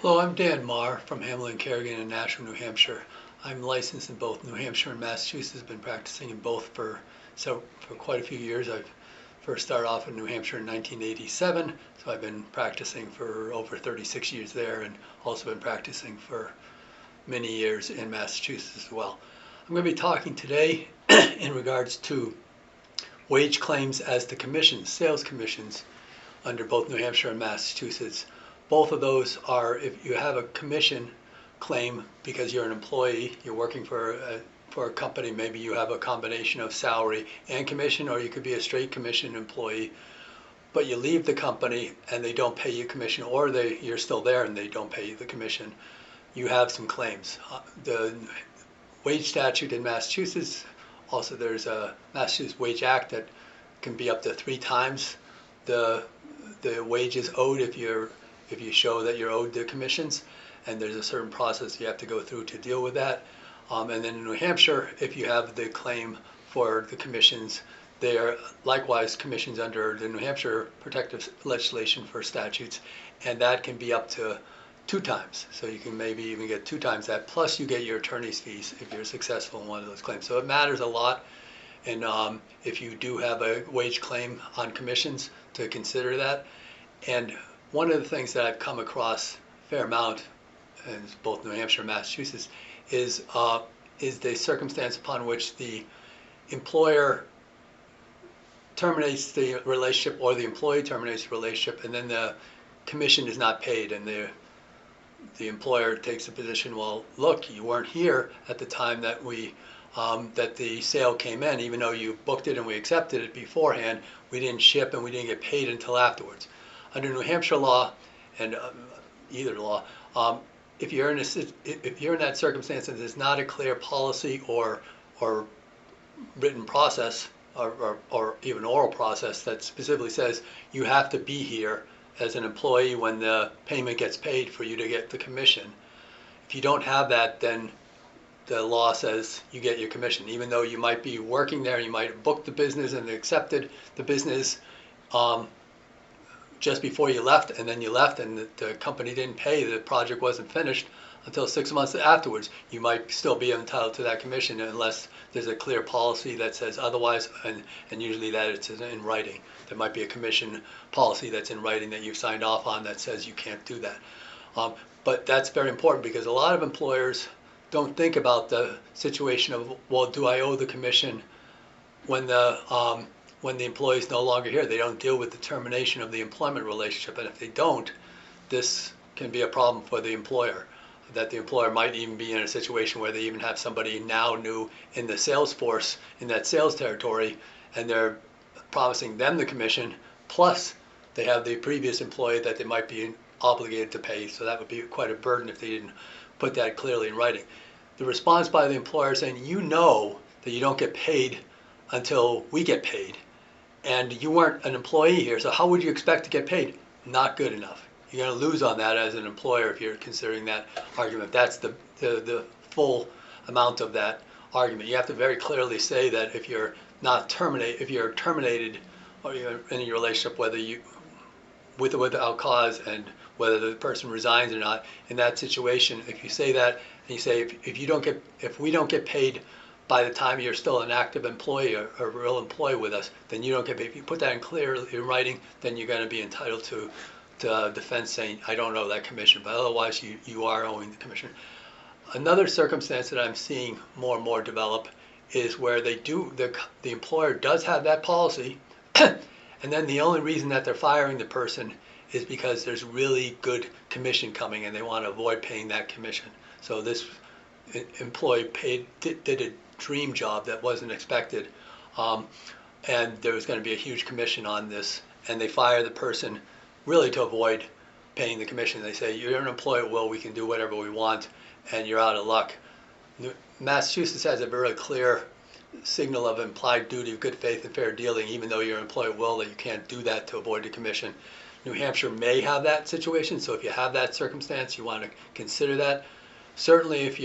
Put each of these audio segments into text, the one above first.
Hello, I'm Dan Marr from Hamlin Carrigan in Nashua, New Hampshire. I'm licensed in both New Hampshire and Massachusetts. Been practicing in both for quite a few years. I first started off in New Hampshire in 1987, so I've been practicing for over 36 years there, and also been practicing for many years in Massachusetts as well. I'm going to be talking today in regards to wage claims as to commissions, sales commissions, under both New Hampshire and Massachusetts. Both of those are, if you have a commission claim because you're an employee, you're working for a company, maybe you have a combination of salary and commission, or you could be a straight commission employee, but you leave the company and they don't pay you commission, or you're still there and they don't pay you the commission, you have some claims. The wage statute in Massachusetts, also there's a Massachusetts Wage Act that can be up to 3 times the wages owed if you show that you're owed the commissions, and there's a certain process you have to go through to deal with that. And then in New Hampshire, if you have the claim for the commissions, they are likewise commissions under the New Hampshire protective legislation for statutes, and that can be up to 2 times. So you can maybe even get 2 times that, plus you get your attorney's fees if you're successful in one of those claims. So it matters a lot, and if you do have a wage claim on commissions, to consider that. And one of the things that I've come across a fair amount in both New Hampshire and Massachusetts is the circumstance upon which the employer terminates the relationship, or the employee terminates the relationship, and then the commission is not paid, and the employer takes the position, well, look, you weren't here at the time that that the sale came in, even though you booked it and we accepted it beforehand, we didn't ship and we didn't get paid until afterwards. Under New Hampshire law, and either law, if you're in that circumstance and there's not a clear policy or written process or even oral process that specifically says you have to be here as an employee when the payment gets paid for you to get the commission, if you don't have that, then the law says you get your commission, even though you might be working there, you might have booked the business and accepted the business just before you left, and then you left and the company didn't pay, the project wasn't finished until 6 months afterwards. You might still be entitled to that commission unless there's a clear policy that says otherwise, and usually that it's in writing. There might be a commission policy that's in writing that you've signed off on that says you can't do that. But that's very important, because a lot of employers don't think about the situation of, well, do I owe the commission when the employee is no longer here? They don't deal with the termination of the employment relationship, and if they don't, this can be a problem for the employer. That the employer might even be in a situation where they even have somebody now new in the sales force, in that sales territory, and they're promising them the commission, plus they have the previous employee that they might be obligated to pay. So that would be quite a burden if they didn't put that clearly in writing. The response by the employer saying, you know that you don't get paid until we get paid, and you weren't an employee here, so how would you expect to get paid? Not good enough. You're going to lose on that as an employer if you're considering that argument. That's the full amount of that argument. You have to very clearly say that if you're terminated, or you're in a relationship, whether you with or without cause, and whether the person resigns or not, in that situation, if you say that, and you say if we don't get paid by the time you're still an active employee or a real employee with us, then you don't get paid. If you put that in writing, then you're going to be entitled to defense saying, I don't owe that commission, but otherwise you are owing the commission. Another circumstance that I'm seeing more and more develop is where the employer does have that policy, and then the only reason that they're firing the person is because there's really good commission coming and they want to avoid paying that commission. So this employee did a dream job that wasn't expected, and there was going to be a huge commission on this, and they fire the person really to avoid paying the commission. They say, you're an employee, well, we can do whatever we want, and you're out of luck. Massachusetts has a very clear signal of implied duty of good faith and fair dealing, even though you're an employee, well, that you can't do that to avoid the commission. New Hampshire may have that situation, so if you have that circumstance, you want to consider that. Certainly if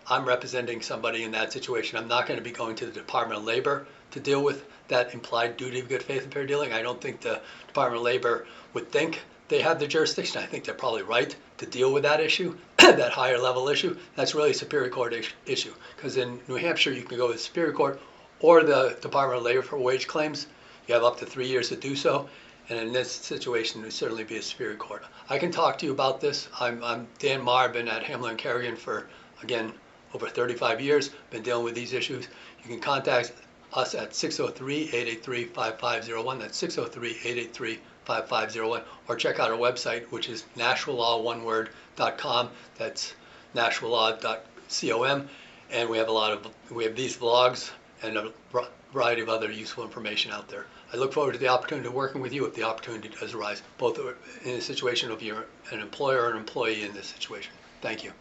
I'm representing somebody in that situation, I'm not going to be going to the Department of Labor to deal with that implied duty of good faith and fair dealing. I don't think the Department of Labor would think they have the jurisdiction. I think they're probably right to deal with that issue, that higher level issue. That's really a Superior Court issue. Because in New Hampshire, you can go with Superior Court or the Department of Labor for wage claims. You have up to 3 years to do so. And in this situation, it would certainly be a Superior Court. I can talk to you about this. I'm Dan Marr, been at Hamlin Kerrigan for, again, over 35 years, been dealing with these issues. You can contact us at 603-883-5501. That's 603-883-5501. Or check out our website, which is nashvillelaw.com. That's nashvillelaw.com. And we have these vlogs and a variety of other useful information out there. I look forward to the opportunity of working with you if the opportunity does arise, both in the situation of you're an employer or an employee in this situation. Thank you.